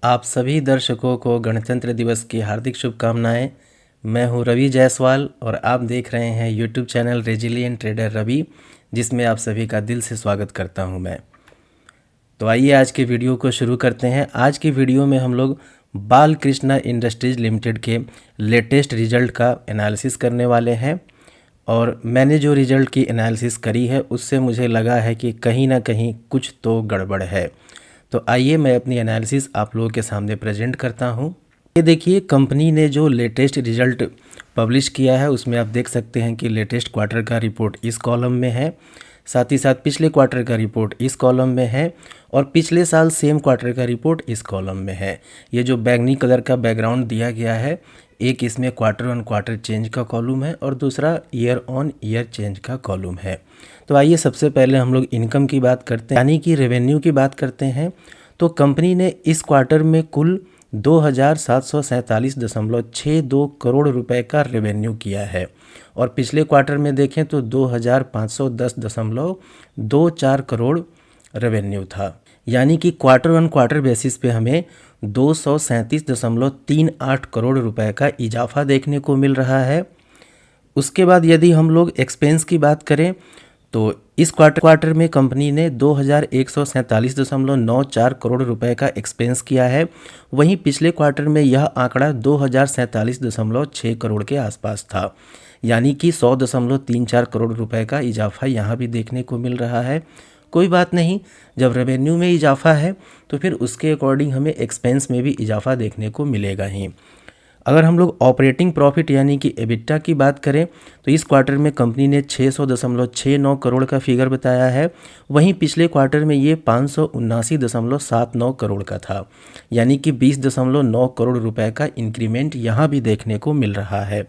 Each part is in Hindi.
आप सभी दर्शकों को गणतंत्र दिवस की हार्दिक शुभकामनाएं। मैं हूं रवि जायसवाल और आप देख रहे हैं YouTube channel resilient trader Ravi, जिसमें आप सभी का दिल से स्वागत करता हूं मैं। तो आइए आज के वीडियो को शुरू करते हैं। आज की वीडियो में हम लोग बालकृष्णा इंडस्ट्रीज लिमिटेड के लेटेस्ट रिजल्ट का एनालिसिस करने वाले हैं। और मैंने जो रिजल्ट की एनालिसिस करी है उससे मुझे लगा है कि कहीं ना कहीं कुछ तो गड़बड़ है। तो आइए मैं अपनी एनालिसिस आप लोगों के सामने प्रेजेंट करता हूं। ये देखिए, कंपनी ने जो लेटेस्ट रिजल्ट पब्लिश किया है उसमें आप देख सकते हैं कि लेटेस्ट क्वार्टर का रिपोर्ट इस कॉलम में है, साथ ही साथ पिछले क्वार्टर का रिपोर्ट इस कॉलम में है और पिछले साल सेम क्वार्टर का रिपोर्ट इस कॉलम में है। ये जो बैंगनी कलर का बैकग्राउंड दिया गया है, एक इसमें क्वार्टर ऑन क्वार्टर चेंज का कॉलम है और दूसरा ईयर ऑन ईयर चेंज का कॉलम है। तो आइए सबसे पहले हम लोग इनकम की बात करते हैं, यानी कि रेवेन्यू की बात करते हैं। तो कंपनी ने इस क्वार्टर में कुल 2747.62 करोड़ रुपए का रेवेन्यू किया है और पिछले क्वार्टर में देखें तो 2510.24 करोड़ रेवेन्यू था। यानी कि क्वार्टर ऑन क्वार्टर बेसिस पे हमें 237.38 करोड़ रुपए का इजाफा देखने को मिल रहा है। उसके बाद यदि हम लोग एक्सपेंस की बात करें तो इस क्वार्टर में कंपनी ने 2147.94 करोड़ रुपए का एक्सपेंस किया है। वहीं पिछले क्वार्टर में यह आंकड़ा 2047.6 करोड़ के आसपास था, यानी कि 100.34 करोड़ रुपए का इजाफा यहाँ भी देखने को मिल रहा है। कोई बात नहीं, जब रेवेन्यू में इजाफा है तो फिर उसके अकॉर्डिंग हमें एक्सपेंस में भी इजाफा देखने को मिलेगा ही। अगर हम लोग ऑपरेटिंग प्रॉफिट यानी कि एबिटा की बात करें तो इस क्वार्टर में कंपनी ने 600.69 करोड़ का फिगर बताया है। वहीं पिछले क्वार्टर में ये 579.79 करोड़ का था, यानी कि 20.9 करोड़ रुपए का इंक्रीमेंट यहाँ भी देखने को मिल रहा है।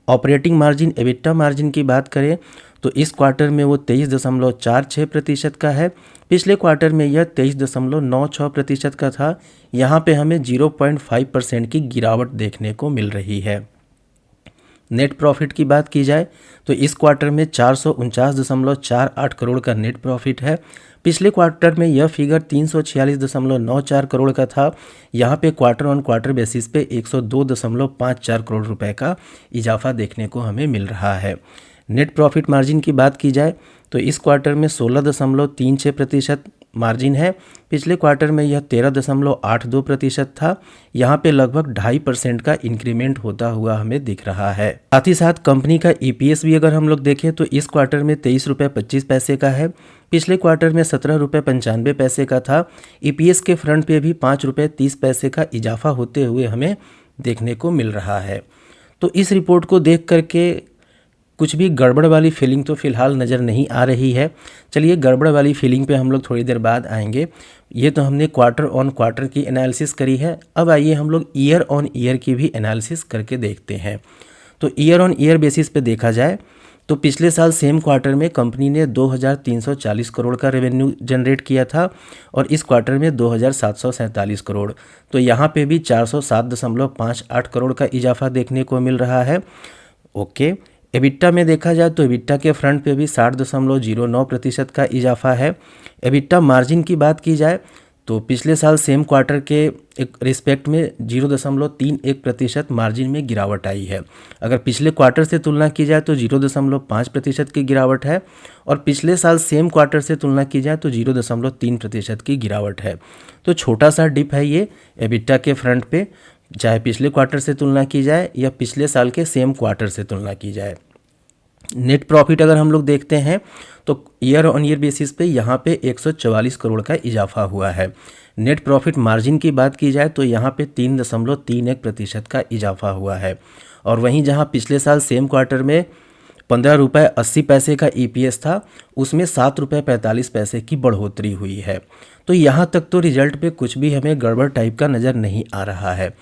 ऑपरेटिंग मार्जिन एबिटा मार्जिन की बात करें तो इस क्वार्टर में वो 23.46% का है। पिछले क्वार्टर में यह 23.96% का था। यहाँ पे हमें 0.5% की गिरावट देखने को मिल रही है। नेट प्रॉफिट की बात की जाए तो इस क्वार्टर में 449.48 करोड़ का नेट प्रॉफिट है। पिछले क्वार्टर में यह फिगर 346.94 करोड़ का था। यहाँ पे क्वार्टर ऑन क्वार्टर बेसिस पे 102.54 करोड़ रुपए का इजाफा देखने को हमें मिल रहा है। नेट प्रॉफिट मार्जिन की बात की जाए तो इस क्वार्टर में 16.36% मार्जिन है। पिछले क्वार्टर में यह 13.82% था। यहाँ पे लगभग 2.5% का इंक्रीमेंट होता हुआ हमें दिख रहा है। साथ ही साथ कंपनी का ईपीएस भी अगर हम लोग देखें तो इस क्वार्टर में 23.25 का है। पिछले क्वार्टर में 17.95 का था। ईपीएस के फ्रंट पे भी 5.30 का इजाफा होते हुए हमें देखने को मिल रहा है। तो इस रिपोर्ट को देख करके कुछ भी गड़बड़ वाली फीलिंग तो फिलहाल नज़र नहीं आ रही है। चलिए, गड़बड़ वाली फीलिंग पे हम लोग थोड़ी देर बाद आएंगे। ये तो हमने क्वार्टर ऑन क्वार्टर की एनालिसिस करी है। अब आइए हम लोग ईयर ऑन ईयर की भी एनालिसिस करके देखते हैं। तो ईयर ऑन ईयर बेसिस पे देखा जाए तो पिछले साल सेम क्वार्टर में कंपनी ने 2340 करोड़ का रेवेन्यू जनरेट किया था और इस क्वार्टर में 2747 करोड़। तो यहाँ पे भी 407.58 करोड़ का इजाफा देखने को मिल रहा है। ओके, एबिटा में देखा जाए तो एबिटा के फ्रंट पे भी 60.09% का इजाफा है। एबिटा मार्जिन की बात की जाए तो पिछले साल सेम क्वार्टर के एक रिस्पेक्ट में 0.31% मार्जिन में गिरावट आई है। अगर पिछले क्वार्टर से तुलना की जाए तो 0.5% की गिरावट है और पिछले साल सेम क्वार्टर से तुलना की जाए तो 0.3% की गिरावट है। तो छोटा सा डिप है ये एबिटा के फ्रंट पे, चाहे पिछले क्वार्टर से तुलना की जाए या पिछले साल के सेम क्वार्टर से तुलना की जाए। नेट प्रॉफिट अगर हम लोग देखते हैं तो ईयर ऑन ईयर बेसिस पे यहाँ पे 144 करोड़ का इजाफा हुआ है। नेट प्रॉफिट मार्जिन की बात की जाए तो यहाँ पे 3.31% का इजाफा हुआ है और वहीं जहाँ पिछले साल सेम क्वार्टर में 15.80 का ईपीएस था, उसमें 7.45 की बढ़ोतरी हुई है। तो यहाँ तक तो रिजल्ट पे कुछ भी हमें गड़बड़ टाइप का नज़र नहीं आ रहा है।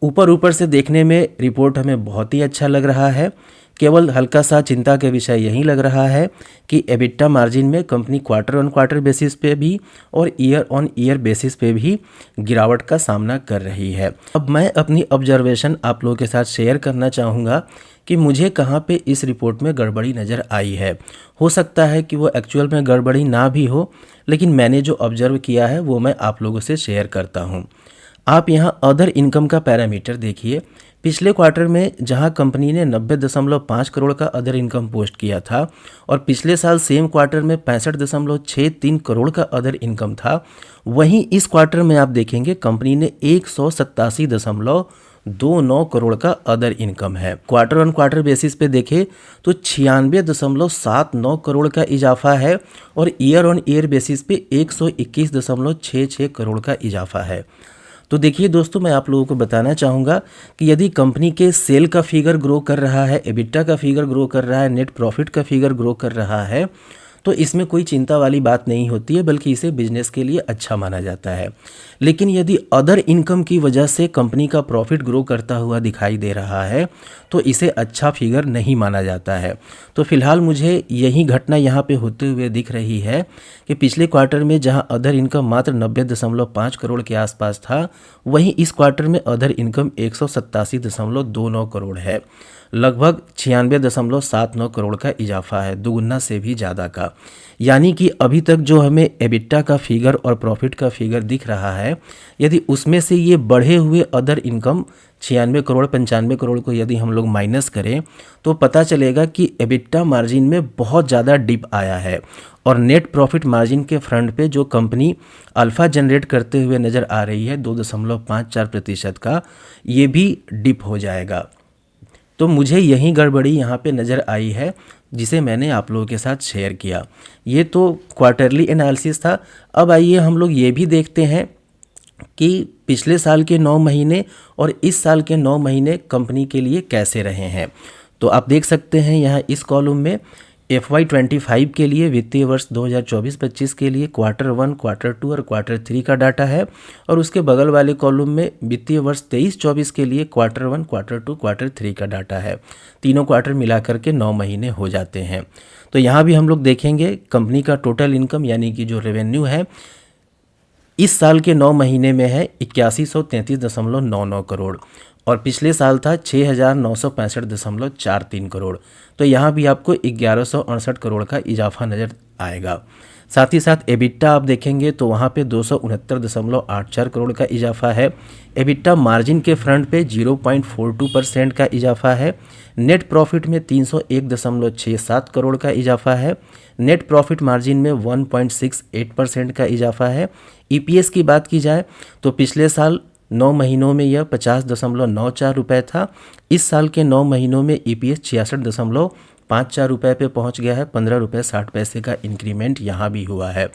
ऊपर से देखने में रिपोर्ट हमें बहुत ही अच्छा लग रहा है। केवल हल्का सा चिंता का विषय यही लग रहा है कि एबिटा मार्जिन में company quarter on quarter basis पे भी और ईयर ऑन ईयर बेसिस पे भी गिरावट का सामना कर रही है। अब मैं अपनी ऑब्जर्वेशन आप लोगों के साथ शेयर करना चाहूँगा कि मुझे कहाँ पे इस रिपोर्ट में गड़बड़ी नज़र आई है। हो सकता है कि वो एक्चुअल में गड़बड़ी ना भी हो, लेकिन मैंने जो ऑब्जर्व किया है वो मैं आप लोगों से शेयर करता हूँ। आप यहाँ अदर इनकम का पैरामीटर देखिए। पिछले क्वार्टर में जहाँ कंपनी ने 90.5 करोड़ का अदर इनकम पोस्ट किया था और पिछले साल सेम क्वार्टर में 65.63 करोड़ का अदर इनकम था, वहीं इस क्वार्टर में आप देखेंगे कंपनी ने 187.29 करोड़ का अदर इनकम है। क्वार्टर ऑन क्वार्टर बेसिस पे देखें तो 96.79 करोड़ का इजाफा है और ईयर ऑन ईयर बेसिस पे 121.66 करोड़ का इजाफा है। तो देखिए दोस्तों, मैं आप लोगों को बताना चाहूँगा कि यदि कंपनी के सेल का फिगर ग्रो कर रहा है, एबिटा का फिगर ग्रो कर रहा है, नेट प्रॉफिट का फिगर ग्रो कर रहा है, तो इसमें कोई चिंता वाली बात नहीं होती है, बल्कि इसे बिजनेस के लिए अच्छा माना जाता है। लेकिन यदि अदर इनकम की वजह से कंपनी का प्रॉफिट ग्रो करता हुआ दिखाई दे रहा है तो इसे अच्छा फिगर नहीं माना जाता है। तो फिलहाल मुझे यही घटना यहाँ पे होते हुए दिख रही है कि पिछले क्वार्टर में जहाँ अदर इनकम मात्र 90.5 करोड़ के आसपास था, वहीं इस क्वार्टर में अदर इनकम 187.29 करोड़ है। लगभग 96.79 करोड़ का इजाफा है, दुगुना से भी ज़्यादा का। यानी कि अभी तक जो हमें एबिटा का फिगर और प्रॉफिट का फिगर दिख रहा है, यदि उसमें से ये बढ़े हुए अदर इनकम 96 करोड़ 95 करोड़ को यदि हम लोग माइनस करें तो पता चलेगा कि एबिटा मार्जिन में बहुत ज़्यादा डिप आया है और नेट प्रॉफिट मार्जिन के फ्रंट पे जो कंपनी अल्फ़ा जनरेट करते हुए नज़र आ रही है 2.54% का, ये भी डिप हो जाएगा। तो मुझे यही गड़बड़ी यहाँ पे नज़र आई है जिसे मैंने आप लोगों के साथ शेयर किया। ये तो क्वार्टरली एनालिसिस था। अब आइए हम लोग ये भी देखते हैं कि पिछले साल के 9 महीने और इस साल के 9 महीने कंपनी के लिए कैसे रहे हैं। तो आप देख सकते हैं यहाँ इस कॉलम में FY25 के लिए वित्तीय वर्ष 2024-25 के लिए क्वार्टर 1, क्वार्टर 2 और क्वार्टर 3 का डाटा है और उसके बगल वाले कॉलम में वित्तीय वर्ष 23-24 के लिए क्वार्टर 1, क्वार्टर 2, क्वार्टर 3 का डाटा है। तीनों क्वार्टर मिलाकर के 9 महीने हो जाते हैं। तो यहाँ भी हम लोग देखेंगे कंपनी का टोटल इनकम यानी कि जो रेवेन्यू है इस साल के 9 महीने में है 8133.99 करोड़ और पिछले साल था 6965.43 करोड़। तो यहाँ भी आपको 1168 करोड़ का इजाफा नज़र आएगा। साथ ही साथ एबिटा आप देखेंगे तो वहाँ पे 269.84 करोड़ का इजाफा है। एबिटा मार्जिन के फ्रंट पे 0.42% का इजाफा है। नेट प्रॉफिट में 301.67 करोड़ का इजाफा है। नेट प्रॉफिट मार्जिन में 1.68% का इजाफा है। EPS की बात की जाए तो पिछले साल 9 महीनों में यह 50.94 रुपये था। इस साल के 9 महीनों में EPS 66.54 रुपये पे पहुंच गया है। 15 रुपये 60 पैसे का इंक्रीमेंट यहाँ भी हुआ है।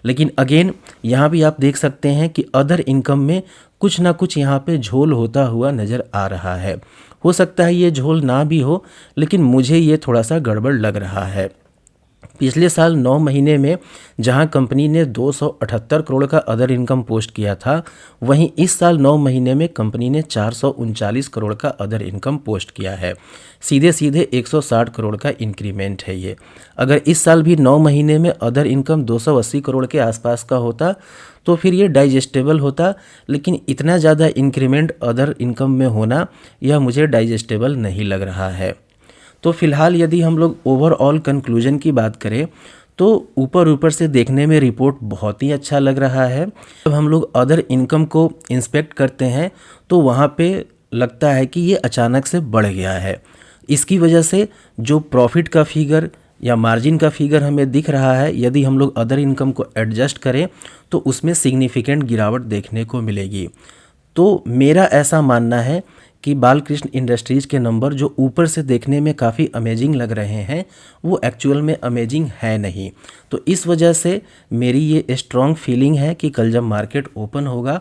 लेकिन अगेन यहाँ भी आप देख सकते हैं कि अदर इनकम में कुछ ना कुछ यहाँ पे झोल होता हुआ नज़र आ रहा है। हो सकता है ये झोल ना भी हो, लेकिन मुझे ये थोड़ा सा गड़बड़ लग रहा है। पिछले साल 9 महीने में जहां कंपनी ने 278 करोड़ का अदर इनकम पोस्ट किया था, वहीं इस साल 9 महीने में कंपनी ने 439 करोड़ का अदर इनकम पोस्ट किया है। सीधे सीधे 160 करोड़ का इंक्रीमेंट है ये। अगर इस साल भी 9 महीने में अदर इनकम 280 करोड़ के आसपास का होता तो फिर ये डाइजेस्टेबल होता, लेकिन इतना ज़्यादा इंक्रीमेंट अदर इनकम में होना यह मुझे डाइजेस्टेबल नहीं लग रहा है। तो फिलहाल यदि हम लोग ओवरऑल कंक्लूजन की बात करें तो ऊपर से देखने में रिपोर्ट बहुत ही अच्छा लग रहा है। जब हम लोग अदर इनकम को इंस्पेक्ट करते हैं तो वहाँ पे लगता है कि ये अचानक से बढ़ गया है। इसकी वजह से जो प्रॉफिट का फिगर या मार्जिन का फिगर हमें दिख रहा है, यदि हम लोग अदर इनकम को एडजस्ट करें तो उसमें सिग्निफिकेंट गिरावट देखने को मिलेगी। तो मेरा ऐसा मानना है कि बालकृष्ण इंडस्ट्रीज़ के नंबर जो ऊपर से देखने में काफ़ी अमेजिंग लग रहे हैं वो एक्चुअल में अमेजिंग है नहीं। तो इस वजह से मेरी ये स्ट्रॉन्ग फीलिंग है कि कल जब मार्केट ओपन होगा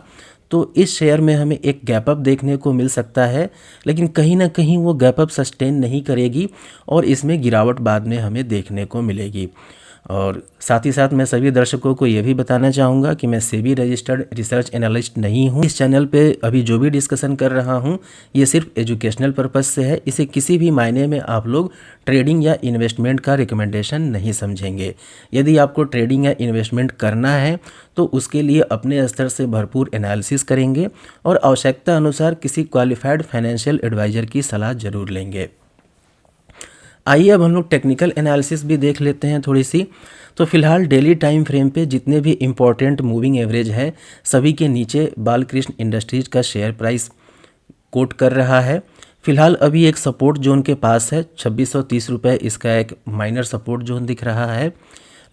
तो इस शेयर में हमें एक गैप अप देखने को मिल सकता है, लेकिन कहीं ना कहीं वो गैप अप सस्टेन नहीं करेगी और इसमें गिरावट बाद में हमें देखने को मिलेगी। और साथ ही साथ मैं सभी दर्शकों को ये भी बताना चाहूँगा कि मैं सेबी रजिस्टर्ड रिसर्च एनालिस्ट नहीं हूँ। इस चैनल पे अभी जो भी डिस्कशन कर रहा हूँ ये सिर्फ एजुकेशनल पर्पस से है। इसे किसी भी मायने में आप लोग ट्रेडिंग या इन्वेस्टमेंट का रिकमेंडेशन नहीं समझेंगे। यदि आपको ट्रेडिंग या इन्वेस्टमेंट करना है तो उसके लिए अपने स्तर से भरपूर एनालिसिस करेंगे और आवश्यकता अनुसार किसी क्वालिफाइड फाइनेंशियल एडवाइज़र की सलाह ज़रूर लेंगे। आइए अब हम लोग टेक्निकल एनालिसिस भी देख लेते हैं थोड़ी सी। तो फिलहाल डेली टाइम फ्रेम पे जितने भी इम्पोर्टेंट मूविंग एवरेज है सभी के नीचे बालकृष्ण इंडस्ट्रीज का शेयर प्राइस कोट कर रहा है। फिलहाल अभी एक सपोर्ट जोन के पास है 2630 रुपये, इसका एक माइनर सपोर्ट जोन दिख रहा है,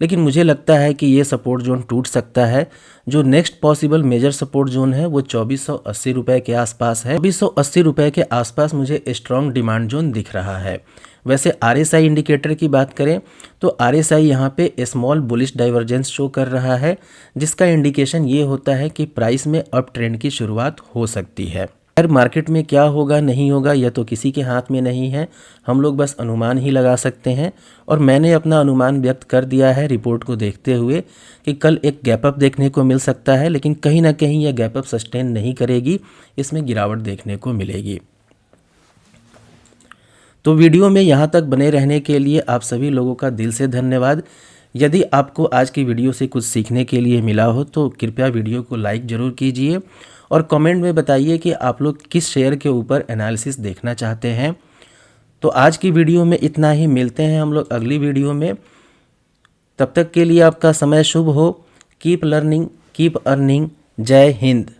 लेकिन मुझे लगता है कि ये सपोर्ट जोन टूट सकता है। जो next possible major support zone है वो 2480 रुपये के आसपास है। 2480 रुपये के आसपास मुझे स्ट्रॉन्ग डिमांड जोन दिख रहा है। वैसे RSI इंडिकेटर की बात करें तो RSI यहाँ पे स्मॉल बुलिश डाइवर्जेंस शो कर रहा है, जिसका इंडिकेशन ये होता है कि प्राइस में अप ट्रेंड की शुरुआत हो सकती है। खैर मार्केट में क्या होगा नहीं होगा यह तो किसी के हाथ में नहीं है, हम लोग बस अनुमान ही लगा सकते हैं। और मैंने अपना अनुमान व्यक्त कर दिया है रिपोर्ट को देखते हुए कि कल एक गैप अप देखने को मिल सकता है, लेकिन कहीं ना कहीं यह गैप अप सस्टेन नहीं करेगी, इसमें गिरावट देखने को मिलेगी। तो वीडियो में यहाँ तक बने रहने के लिए आप सभी लोगों का दिल से धन्यवाद। यदि आपको आज की वीडियो से कुछ सीखने के लिए मिला हो तो कृपया वीडियो को लाइक ज़रूर कीजिए और कमेंट में बताइए कि आप लोग किस शेयर के ऊपर एनालिसिस देखना चाहते हैं। तो आज की वीडियो में इतना ही, मिलते हैं हम लोग अगली वीडियो में। तब तक के लिए आपका समय शुभ हो। Keep learning, keep earning. जय हिंद।